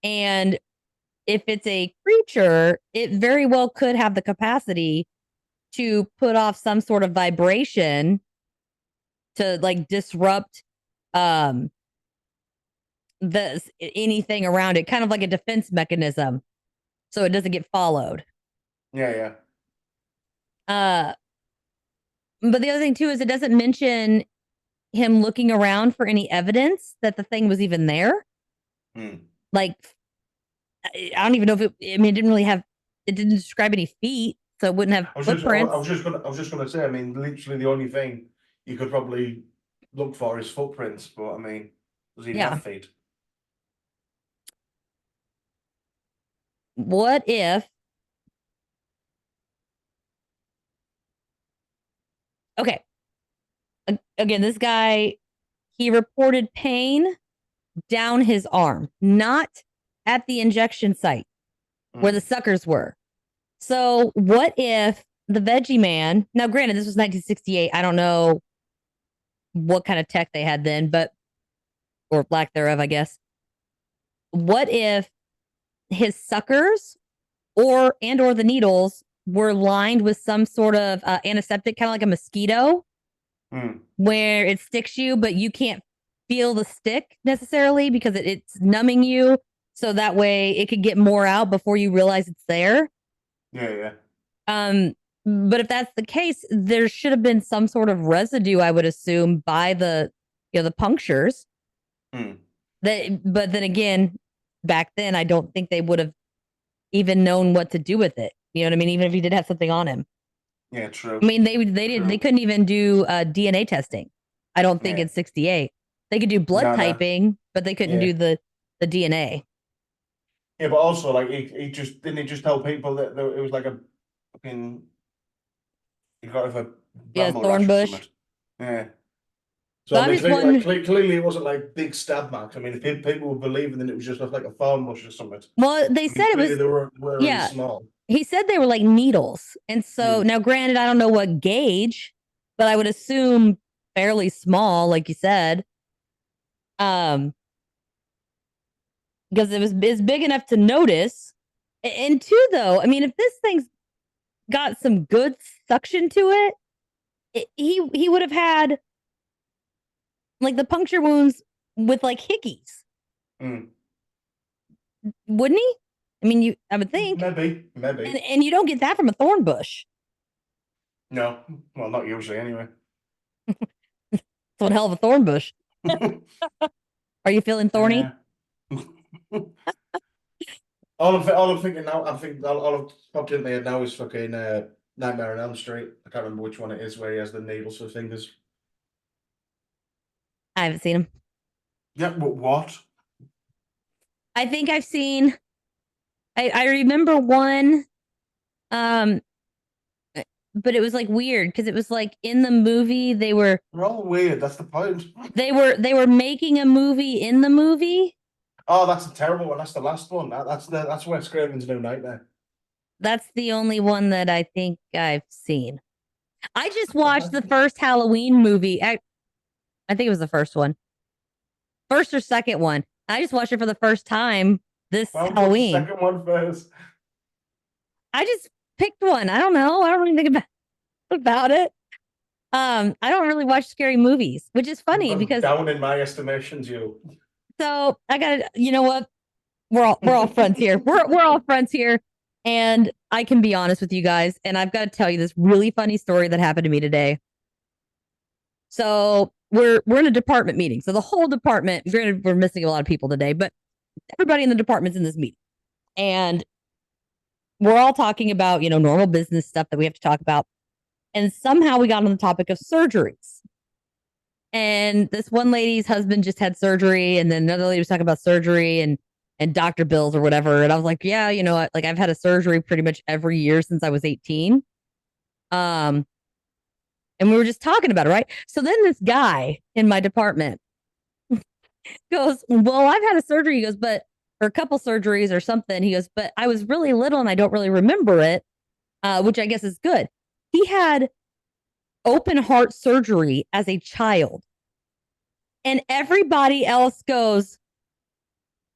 And if it's a creature, it very well could have the capacity to put off some sort of vibration to like disrupt the anything around it, kind of like a defense mechanism, so it doesn't get followed. Yeah. But the other thing too is it doesn't mention him looking around for any evidence that the thing was even there. Like, I don't even know if it didn't really have, it didn't describe any feet, so it wouldn't have footprints. I was just gonna say, I mean, literally the only thing you could probably look for is footprints, but I mean, does he have feet? What if, okay, again, this guy, he reported pain down his arm, not at the injection site where the suckers were. So what if the VeggieMan, now granted, this was 1968. I don't know what kind of tech they had then, but, or lack thereof, I guess. What if his suckers or the needles were lined with some sort of antiseptic, kind of like a mosquito, where it sticks you, but you can't feel the stick necessarily because it's numbing you. So that way it could get more out before you realize it's there. Yeah. But if that's the case, there should have been some sort of residue, I would assume, by the the punctures. But then again, back then, I don't think they would have even known what to do with it. You know what I mean? Even if he did have something on him. Yeah, true. I mean, they couldn't even do DNA testing. I don't think in 68. They could do blood typing, but they couldn't do the DNA. Yeah, but also like he just didn't he just tell people that it was like a fucking he got a bramble thorn rash or bush. something. Yeah. So I mean, clearly it wasn't like big stab marks. I mean, if people were believing that it was just like a thorn bush or something. Well, they said it was. They were really small. he said they were like needles. And so now, granted, I don't know what gauge, but I would assume fairly small, like you said. Because it's big enough to notice. And two, though, I mean, if this thing's got some good suction to he would have had like the puncture wounds with like hickeys, wouldn't he? I mean, I would think maybe, and you don't get that from a thorn bush. No, well, not usually anyway. It's one hell of a thorn bush. Are you feeling thorny? Yeah. all I'm thinking now, I think all I've popped in there now is fucking Nightmare on Elm Street. I can't remember which one it is where he has the needles for fingers. I haven't seen him. Yeah, but what? I think I've seen. I remember one, but it was like weird because it was like in the movie they're all weird. That's the point. They were making a movie in the movie. Oh, that's a terrible one. That's the last one. That's Wes Craven's New Nightmare. That's the only one that I think I've seen. I just watched the first Halloween movie. I think it was the first one, first or second one. I just watched it for the first time this Halloween. The second one first. I just picked one. I don't know. I don't really think about it. I don't really watch scary movies, which is funny because down in my estimations, you. So I gotta, you know what? We're all friends here. We're all friends here. And I can be honest with you guys. And I've got to tell you this really funny story that happened to me today. So we're in a department meeting. So the whole department, granted, we're missing a lot of people today, but everybody in the department's in this meeting. And we're all talking about, normal business stuff that we have to talk about. And somehow we got on the topic of surgeries. And this one lady's husband just had surgery, and then another lady was talking about surgery and doctor bills or whatever. And I was like, yeah, like I've had a surgery pretty much every year since I was 18. And we were just talking about it, right? So then this guy in my department goes, well, I've had a surgery. He goes, or a couple surgeries or something. He goes, but I was really little and I don't really remember it, which I guess is good. He had open heart surgery as a child. And everybody else goes,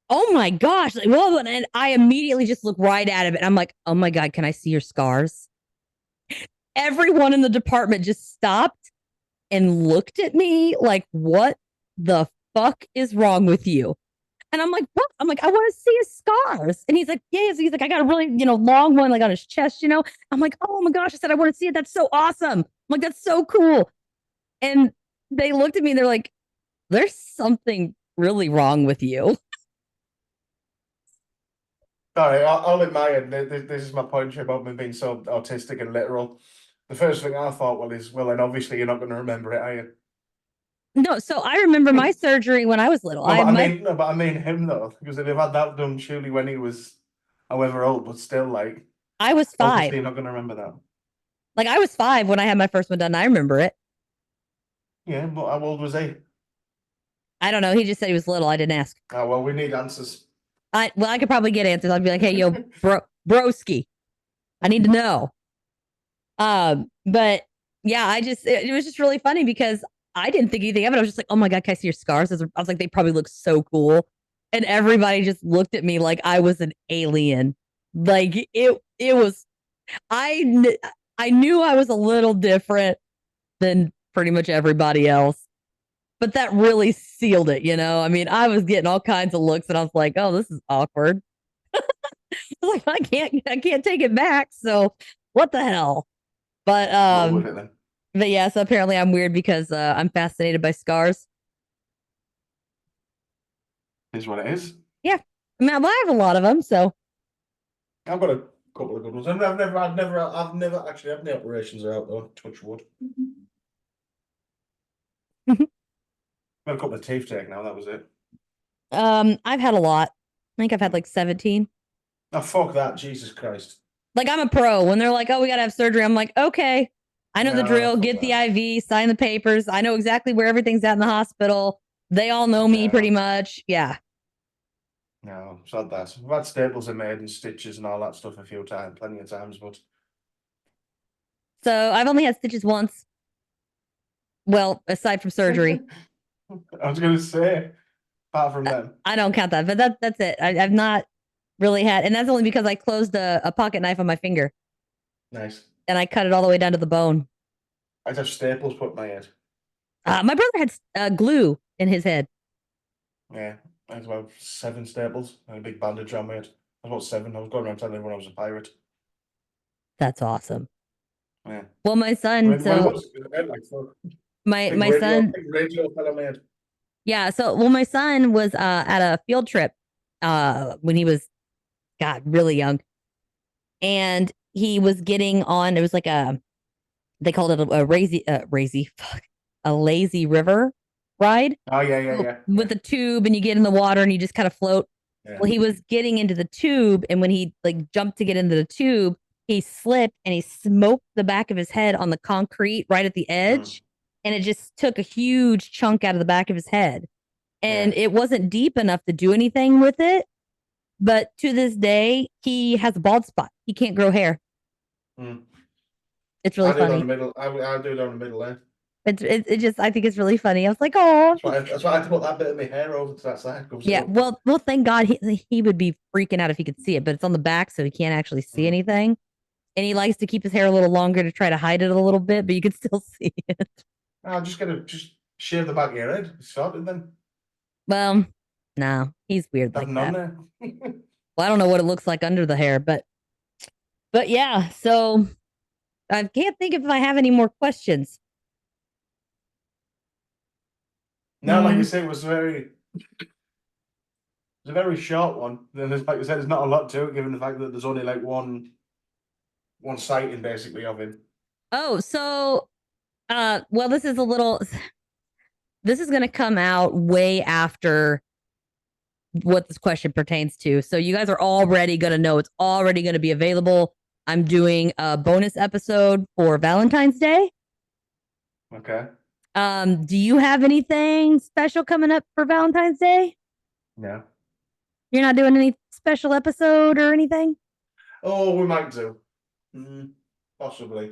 oh my gosh. Like, whoa. And I immediately just look right at him and I'm like, oh my God, can I see your scars? Everyone in the department just stopped and looked at me like, what the fuck is wrong with you? And I'm like, what? I'm like, I want to see his scars. And he's like, yeah. He's like, I got a really, long one, like on his chest, I'm like, oh my gosh. I said, I want to see it. That's so awesome. I'm like, that's so cool. And they looked at me and they're like, there's something really wrong with you. Sorry, I'll admire this is my point about me being so autistic and literal. The first thing I thought, then obviously you're not going to remember it, are you? No, so I remember my surgery when I was little. No, but I mean him though, because if they've had that done surely when he was however old, but still like I was 5. Obviously you're not going to remember that. Like I was 5 when I had my first one done. I remember it. Yeah, but how old was he? I don't know. He just said he was little. I didn't ask. Oh, well, we need answers. I could probably get answers. I'd be like, hey, yo, broski, I need to know. But yeah, it was just really funny because I didn't think anything of it. I was just like, oh my God, can I see your scars? I was like, they probably look so cool. And everybody just looked at me like I was an alien. Like it was, I knew I was a little different than pretty much everybody else. But that really sealed it, I mean, I was getting all kinds of looks and I was like, oh, this is awkward. I was like, I can't take it back. So what the hell? But but yeah, so apparently I'm weird because I'm fascinated by scars. Is what it is. Yeah. I mean, I have a lot of them, so I've got a couple of good ones. I've never actually had any operations out though, touch wood. I've got a couple of teeth taken now, that was it. I've had a lot. I think I've had like 17. Oh, fuck that, Jesus Christ. Like I'm a pro. When they're like, oh, we gotta have surgery, I'm like, okay. I know the drill, get the IV, sign the papers. I know exactly where everything's at in the hospital. They all know me pretty much. Yeah. No, it's not that. I've had staples are made and stitches and all that stuff a few times, plenty of times, but So I've only had stitches once. Well, aside from surgery. I was going to say, apart from them. I don't count that, but that's it. I've not really had, and that's only because I closed a pocket knife on my finger. Nice. And I cut it all the way down to the bone. I'd have staples put in my head. My brother had glue in his head. Yeah, I had about 7 staples and a big bandage on my head. I was about 7. I was going around telling everyone I was a pirate. That's awesome. Yeah. Well, my son, Well, it was like so. my son, big radio fell on my head. yeah. So, well, my son was at a field trip when he was, God, really young, and he was getting on. It was like they called it a lazy river ride. Oh yeah. With a tube, and you get in the water and you just kind of float. Yeah. Well, he was getting into the tube, and when he like jumped to get into the tube, he slipped and he smoked the back of his head on the concrete right at the edge, and it just took a huge chunk out of the back of his head. And it wasn't deep enough to do anything with it. But to this day, he has a bald spot. He can't grow hair. It's really funny. I'll do it on the middle there. It just, I think it's really funny. I was like, oh, that's why I had to put that bit of my hair over to that side. Yeah, well, thank God he would be freaking out if he could see it, but it's on the back, so he can't actually see anything. And he likes to keep his hair a little longer to try to hide it a little bit, but you can still see it. I'm just gonna shave the back of your head. Sorted then. Well, no, he's weird like that. There. Well, I don't know what it looks like under the hair, but yeah. So I can't think if I have any more questions. No, like you said, it was a very short one. Then, like you said, there's not a lot to it, given the fact that there's only like one sighting basically of him. Oh, so, well, this is going to come out way after what this question pertains to. So you guys are already going to know it's already going to be available. I'm doing a bonus episode for Valentine's Day. Okay. Do you have anything special coming up for Valentine's Day? No. You're not doing any special episode or anything? Oh, we might do. Possibly.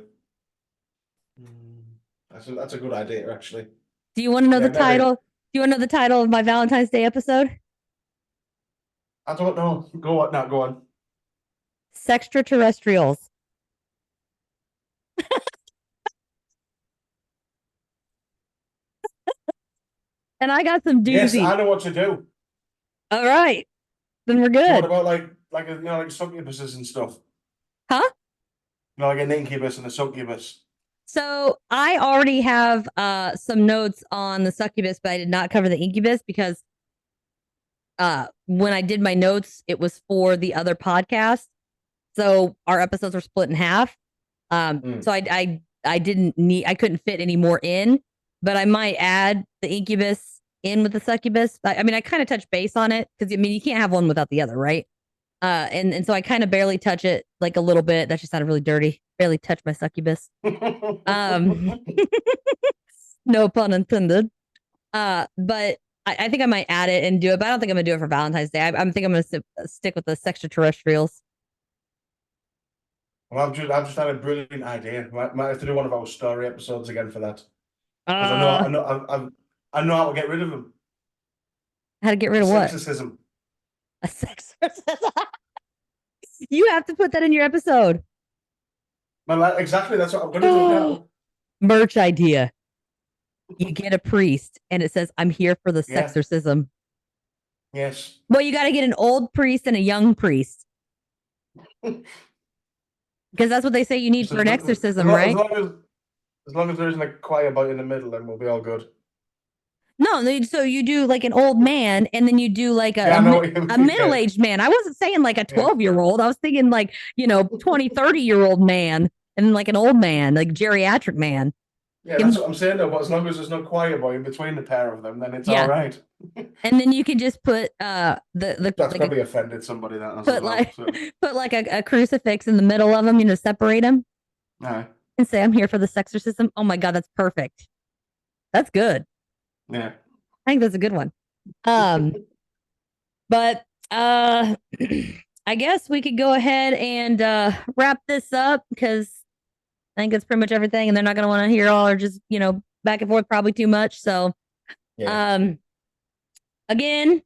That's a good idea, actually. Do you want to know the title? Do you want to know the title of my Valentine's Day episode? I don't know. Go on. No, go on. Sextraterrestrials. And I got some doozies. Yes, I know what to do. All right. Then we're good. So what about like succubuses and stuff? Huh? Like an incubus and a succubus. So I already have some notes on the succubus, but I did not cover the incubus because when I did my notes, it was for the other podcast. So our episodes are split in half. So I couldn't fit any more in, but I might add the incubus in with the succubus. I mean, I kind of touch base on it because you can't have one without the other, right? And so I kind of barely touch it like a little bit. That just sounded really dirty. Barely touch my succubus. No pun intended. But I think I might add it and do it, but I don't think I'm gonna do it for Valentine's Day. I think I'm gonna stick with the sextraterrestrials. Well, I've just had a brilliant idea. Might have to do one of our story episodes again for that. Because I know how to get rid of them. How to get rid of what? Sexism. A sexism. You have to put that in your episode. Well, exactly. That's what I'm going to do now. Merch idea. You get a priest, and it says, "I'm here for the sexorcism." Yes. Well, you got to get an old priest and a young priest. Because that's what they say you need for an exorcism, right? As long as there isn't a choir boy in the middle, then we'll be all good. No, so you do like an old man, and then you do like a middle-aged man. I wasn't saying like a 12-year-old. I was thinking like, 20, 30-year-old man, and like an old man, like geriatric man. Yeah, that's what I'm saying though. But as long as there's no choir boy in between the pair of them, then it's all right. And then you can just put the that's probably offended somebody. That put like a crucifix in the middle of them, separate them. And say, "I'm here for the sexorcism." Oh my God, that's perfect. That's good. Yeah, I think that's a good one. But I guess we could go ahead and wrap this up because I think it's pretty much everything, and they're not going to want to hear all or just back and forth probably too much. So, Yeah. Again,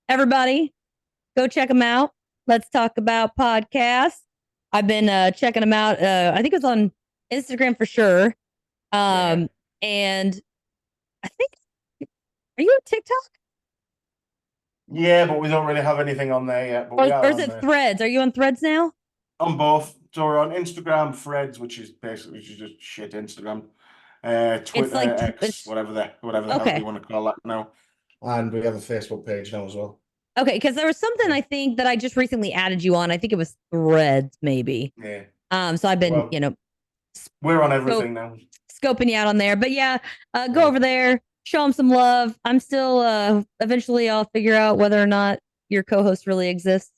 everybody, go check them out. Let's talk about podcasts. I've been checking them out. I think it's on Instagram for sure. Yeah. And I think, are you on TikTok? Yeah, but we don't really have anything on there yet, but we Or are is on it there. Threads? Are you on Threads now? On both. So we're on Instagram, Threads, which is just shit Instagram. It's Twitter, like, X, it's whatever the hell okay. you want to call that now. And we have a Facebook page now as well. Okay, because there was something I think that I just recently added you on. I think it was Threads, maybe. Yeah. So I've been, Well, we're on everything now. scoping you out on there. But yeah, go Yeah. over there, show them some love. I'm still eventually I'll figure out whether or not your co-host really exists.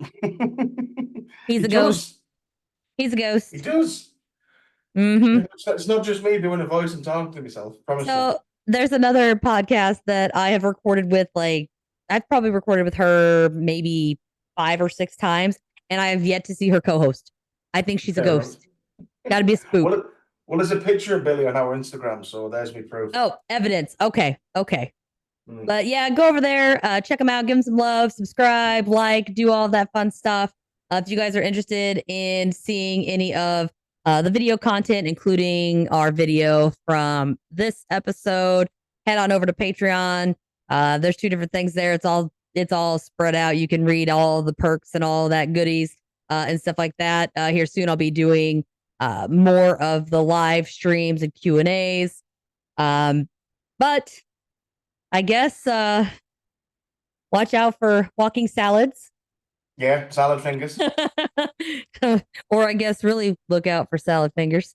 He's He a ghost. does. He's a He ghost. does. Mm-hmm. It's not just me doing a voice and talking to myself. Promise you. So there's another podcast that I have recorded with, like, I've probably recorded with her maybe 5 or 6 times, and I have yet to see her co-host. I think she's a Fair enough. ghost. Gotta be a spook. Well, there's a picture of Billy on our Instagram, so there's me proof. Oh, evidence. Okay. Okay. Mm. But yeah, go over there, check them out, give them some love, subscribe, like, do all that fun stuff. If you guys are interested in seeing any of the video content, including our video from this episode, head on over to Patreon. There's 2 different things there. It's all spread out. You can read all the perks and all that goodies and stuff like that. Here soon, I'll be doing more of the live streams and Q&As. But I guess watch out for walking salads. Yeah, salad fingers. Or I guess really look out for salad fingers.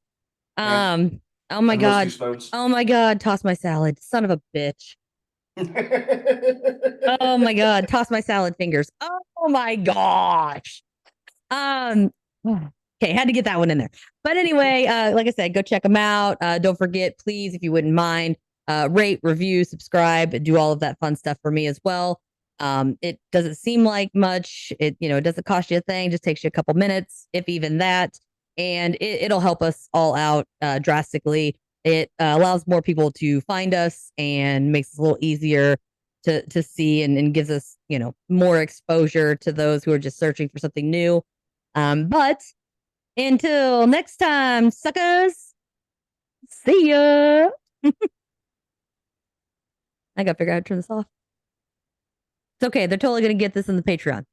Yeah. Oh my And rusty god. spoons. Oh my god, toss my salad. Son of a bitch. Oh my god, toss my salad fingers. Oh my gosh. Um okay, had to get that one in there. But anyway, like I said, go check them out. Don't forget, please, if you wouldn't mind, rate, review, subscribe, do all of that fun stuff for me as well. It doesn't seem like much. It doesn't cost you a thing, just takes you a couple minutes, if even that. And it'll help us all out drastically. It allows more people to find us and makes it a little easier to see, and gives us, more exposure to those who are just searching for something new. But until next time, suckers, see ya. I gotta figure out how to turn this off. It's okay. They're totally gonna get this in the Patreon.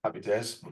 Happy days.